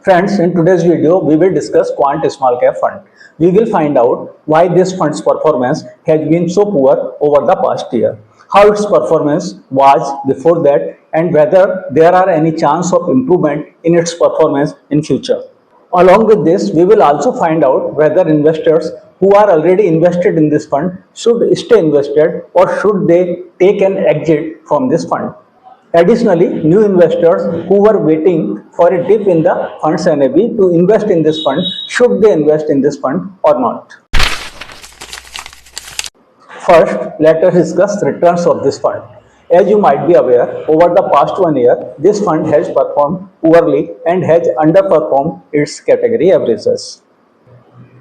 Friends, in today's video, we will discuss Quant Small Cap Fund. We will find out why this fund's performance has been so poor over the past year, how its performance was before that, and whether there are any chance of improvement in its performance in future. Along with this, we will also find out whether investors who are already invested in this fund should stay invested or should they take an exit from this fund. Additionally, new investors who were waiting for a dip in the fund's NAV to invest in this fund, should they invest in this fund or not? First, let us discuss returns of this fund. As you might be aware, over the past 1 year, this fund has performed poorly and has underperformed its category averages.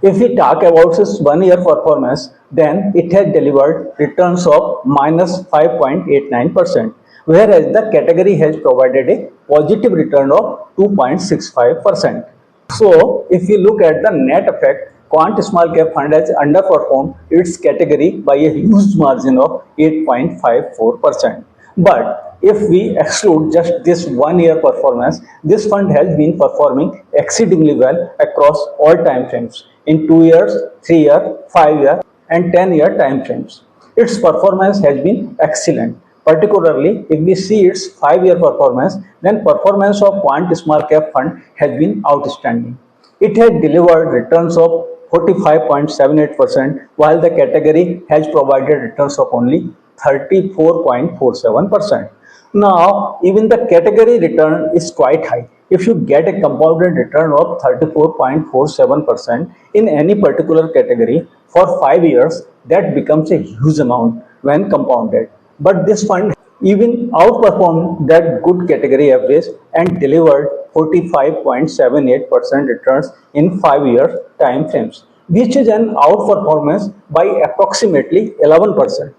If we talk about its 1 year performance, then it has delivered returns of minus 5.89%, whereas the category has provided a positive return of 2.65%. So, if you look at the net effect, Quant Small Cap Fund has underperformed its category by a huge margin of 8.54%. But if we exclude just this 1 year performance, this fund has been performing exceedingly well across all time frames in 2 years, 3 year, 5 year and 10-year time frames. Its performance has been excellent. Particularly, if we see its 5-year performance, then performance of Quant Small Cap Fund has been outstanding. It has delivered returns of 45.78%, while the category has provided returns of only 34.47%. Now, even the category return is quite high. If you get a compounded return of 34.47% in any particular category for 5 years, that becomes a huge amount when compounded. But this fund even outperformed that good category average and delivered 45.78% returns in 5-year time frames, which is an outperformance by approximately 11%.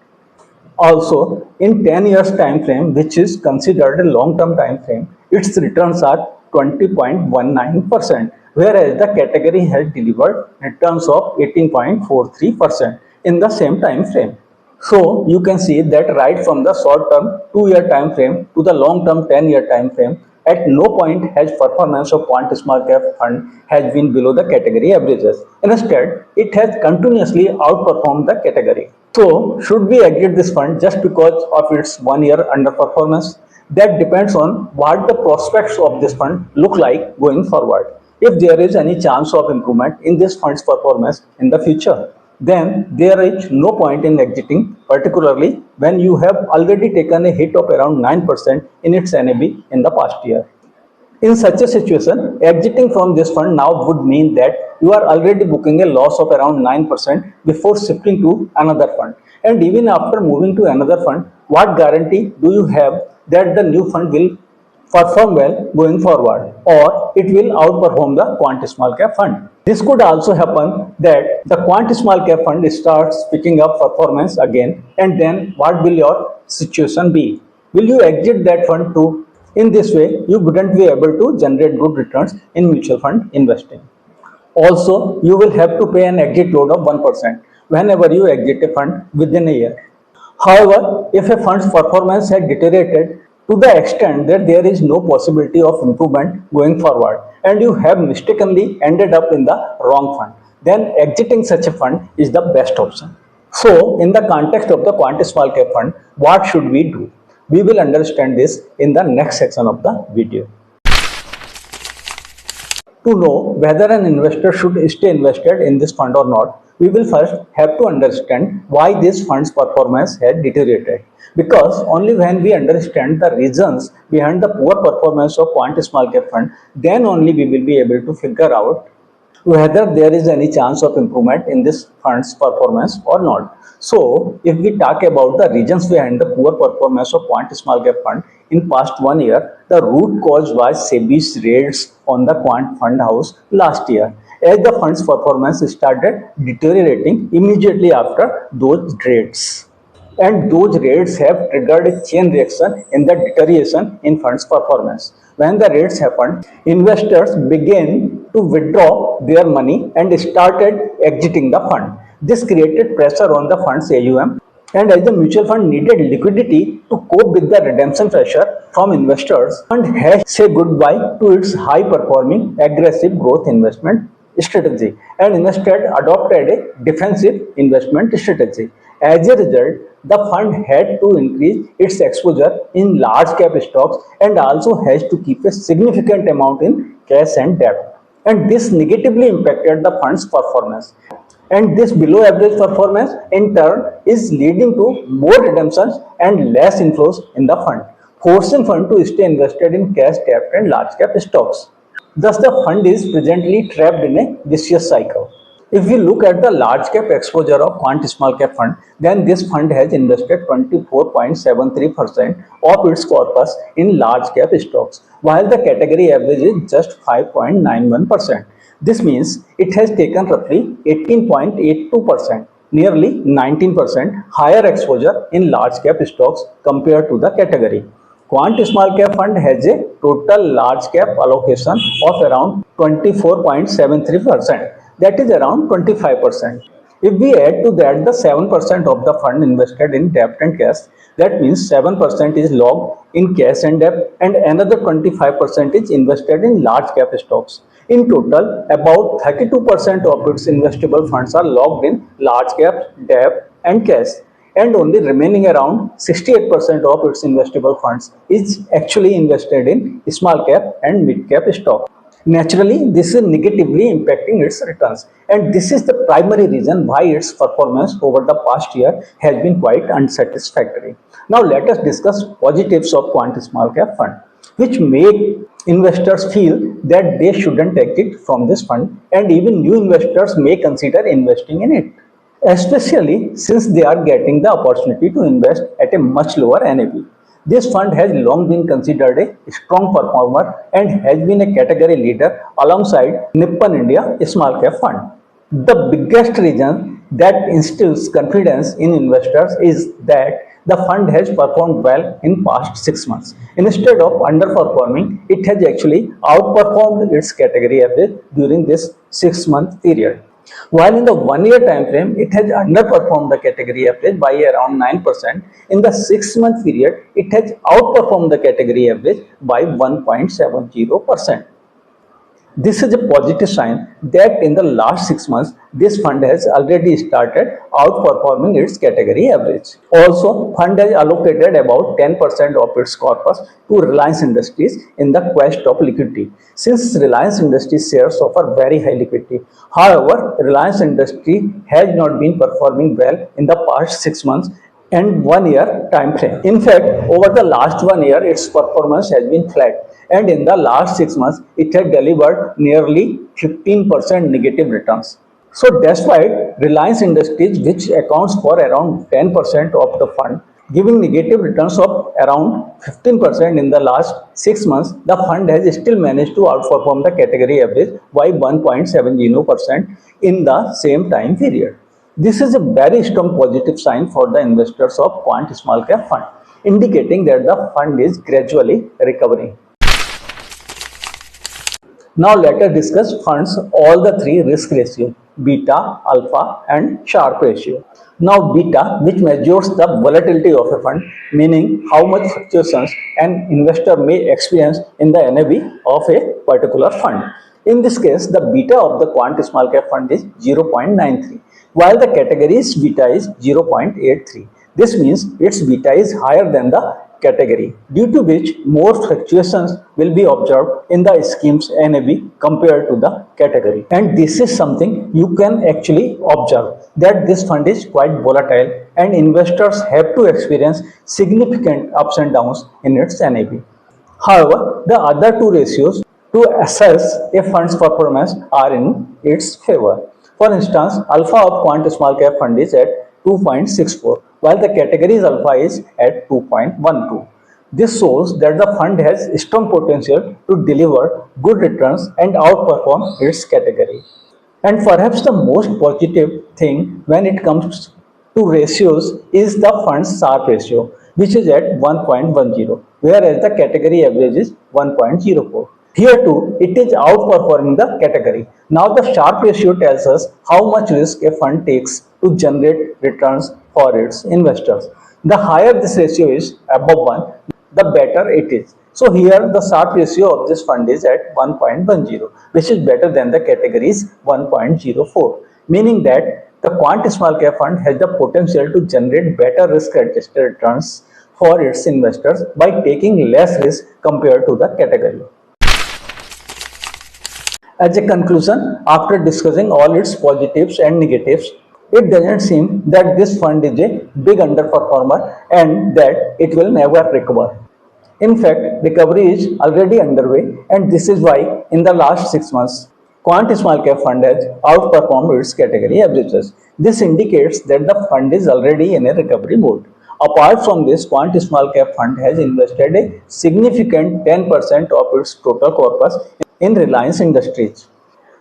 Also, in 10 years time frame, which is considered a long-term time frame, its returns are 20.19%, whereas the category has delivered returns of 18.43% in the same time frame. So, you can see that right from the short-term 2-year time frame to the long-term 10-year time frame, at no point has performance of Quant Small Cap Fund has been below the category averages. Instead, it has continuously outperformed the category. So, should we exit this fund just because of its 1 year underperformance? That depends on what the prospects of this fund look like going forward. If there is any chance of improvement in this fund's performance in the future, then there is no point in exiting, particularly when you have already taken a hit of around 9% in its NAV in the past year. In such a situation, exiting from this fund now would mean that you are already booking a loss of around 9% before shifting to another fund. And even after moving to another fund, what guarantee do you have that the new fund will perform well going forward, or it will outperform the Quant Small Cap Fund? This could also happen that the Quant Small Cap Fund starts picking up performance again, and then what will your situation be? Will you exit that fund too? In this way, you wouldn't be able to generate good returns in mutual fund investing. Also, you will have to pay an exit load of 1% whenever you exit a fund within a year. However, if a fund's performance has deteriorated to the extent that there is no possibility of improvement going forward and you have mistakenly ended up in the wrong fund, then exiting such a fund is the best option. So, in the context of the Quant Small Cap Fund, what should we do? We will understand this in the next section of the video. To know whether an investor should stay invested in this fund or not, we will first have to understand why this fund's performance has deteriorated. Because only when we understand the reasons behind the poor performance of Quant Small Cap Fund, then only we will be able to figure out whether there is any chance of improvement in this fund's performance or not. So, if we talk about the reasons behind the poor performance of Quant Small Cap Fund in past 1 year, the root cause was SEBI's raids on the Quant Fund House last year, as the fund's performance started deteriorating immediately after those raids. And those raids have triggered a chain reaction in the deterioration in fund's performance. When the raids happened, investors began to withdraw their money and started exiting the fund. This created pressure on the fund's AUM And as the mutual fund needed liquidity to cope with the redemption pressure from investors, the fund has to say goodbye to its high performing aggressive growth investment strategy and instead adopted a defensive investment strategy. As a result, the fund had to increase its exposure in large cap stocks and also has to keep a significant amount in cash and debt. And this negatively impacted the fund's performance. And this below average performance in turn is leading to more redemptions and less inflows in the fund, forcing fund to stay invested in cash, debt and large cap stocks. Thus, the fund is presently trapped in a vicious cycle. If we look at the large cap exposure of Quant Small Cap Fund, then this fund has invested 24.73% of its corpus in large cap stocks, while the category average is just 5.91%. This means it has taken roughly 18.82%, nearly 19% higher exposure in large cap stocks compared to the category. Quant Small Cap Fund has a total large cap allocation of around 24.73%, that is around 25%. If we add to that the 7% of the fund invested in debt and cash, that means 7% is logged in cash and debt and another 25% is invested in large cap stocks. In total, about 32% of its investable funds are logged in large cap, debt and cash, and only remaining around 68% of its investable funds is actually invested in small cap and mid cap stock. Naturally, this is negatively impacting its returns, and this is the primary reason why its performance over the past year has been quite unsatisfactory. Now, let us discuss positives of Quant Small Cap Fund, which make investors feel that they shouldn't exit from this fund, and even new investors may consider investing in it, especially since they are getting the opportunity to invest at a much lower NAV. This fund has long been considered a strong performer and has been a category leader alongside Nippon India Small Cap Fund. The biggest reason that instills confidence in investors is that the fund has performed well in past 6 months. Instead of underperforming, it has actually outperformed its category average during this 6-month period. While in the 1 year time frame, it has underperformed the category average by around 9%. In the 6-month period, it has outperformed the category average by 1.70%. This is a positive sign that in the last 6 months, this fund has already started outperforming its category average. Also, fund has allocated about 10% of its corpus to Reliance Industries in the quest of liquidity, since Reliance Industries shares offer very high liquidity. However, Reliance Industries has not been performing well in the past 6 months and 1 year time frame. In fact, over the last 1 year, its performance has been flat, and in the last 6 months, it had delivered nearly 15% negative returns. So, despite Reliance Industries, which accounts for around 10% of the fund, giving negative returns of around 15% in the last 6 months, the fund has still managed to outperform the category average by 1.70% in the same time period. This is a very strong positive sign for the investors of Quant Small Cap Fund, indicating that the fund is gradually recovering. Now let us discuss funds all the three risk ratios: beta, alpha and Sharpe ratio. Now beta, which measures the volatility of a fund, meaning how much fluctuations an investor may experience in the NAV of a particular fund. In this case, the beta of the Quant Small Cap Fund is 0.93, while the category's beta is 0.83. This means its beta is higher than the category, due to which more fluctuations will be observed in the scheme's NAV compared to the category. And this is something you can actually observe, that this fund is quite volatile and investors have to experience significant ups and downs in its NAV. However, the other two ratios to assess a fund's performance are in its favor. For instance, alpha of Quant Small Cap Fund is at 2.64, while the category's alpha is at 2.12. This shows that the fund has strong potential to deliver good returns and outperform its category. And perhaps the most positive thing when it comes to ratios is the fund's Sharpe ratio, which is at 1.10, whereas the category average is 1.04. Here too, it is outperforming the category. Now the Sharpe ratio tells us how much risk a fund takes to generate returns for its investors. The higher this ratio is above 1, the better it is. So here the Sharpe ratio of this fund is at 1.10, which is better than the categories 1.04, meaning that the Quant Small Cap Fund has the potential to generate better risk-adjusted returns for its investors by taking less risk compared to the category. As a conclusion, after discussing all its positives and negatives, it doesn't seem that this fund is a big underperformer and that it will never recover. In fact, recovery is already underway, and this is why in the last 6 months, Quant Small Cap Fund has outperformed its category averages. This indicates that the fund is already in a recovery mode. Apart from this, Quant Small Cap Fund has invested a significant 10% of its total corpus in Reliance Industries.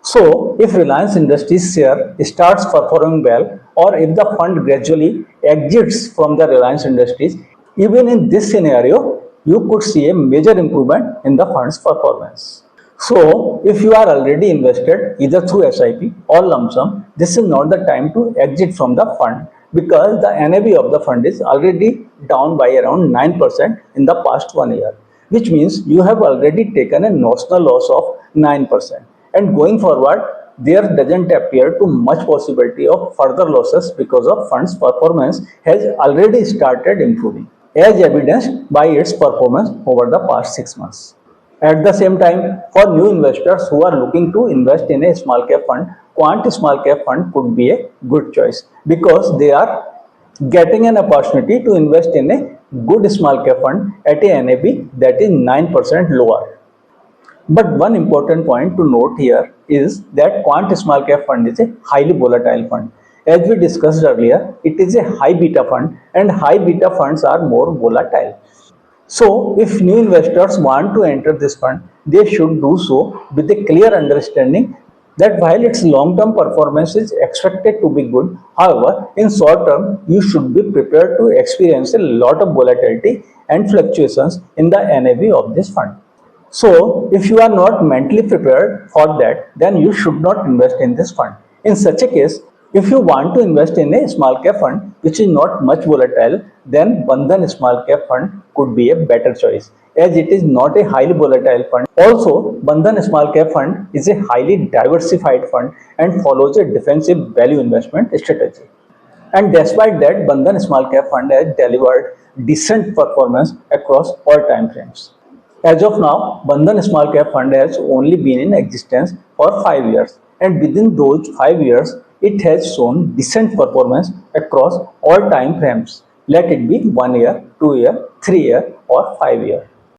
So, if Reliance Industries share starts performing well, or if the fund gradually exits from the Reliance Industries, even in this scenario, you could see a major improvement in the fund's performance. So, if you are already invested either through SIP or lump sum, this is not the time to exit from the fund because the NAV of the fund is already down by around 9% in the past 1 year, which means you have already taken a notional loss of 9%. And going forward, there doesn't appear to much possibility of further losses because of fund's performance has already started improving, as evidenced by its performance over the past 6 months. At the same time, for new investors who are looking to invest in a small cap fund, Quant Small Cap Fund could be a good choice because they are getting an opportunity to invest in a good small cap fund at a NAV that is 9% lower. But one important point to note here is that Quant Small Cap Fund is a highly volatile fund. As we discussed earlier, it is a high beta fund and high beta funds are more volatile. So, if new investors want to enter this fund, they should do so with a clear understanding that while its long-term performance is expected to be good, however, in short term, you should be prepared to experience a lot of volatility and fluctuations in the NAV of this fund. So, if you are not mentally prepared for that, then you should not invest in this fund. In such a case, if you want to invest in a small cap fund which is not much volatile, then Bandhan Small Cap Fund could be a better choice as it is not a highly volatile fund. Also, Bandhan Small Cap Fund is a highly diversified fund and follows a defensive value investment strategy. And despite that, Bandhan Small Cap Fund has delivered decent performance across all time frames. As of now, Bandhan Small Cap Fund has only been in existence for 5 years, and within those 5 years, it has shown decent performance across all time frames. Let it be 1 year, 2 year, 3 year, or 5 year.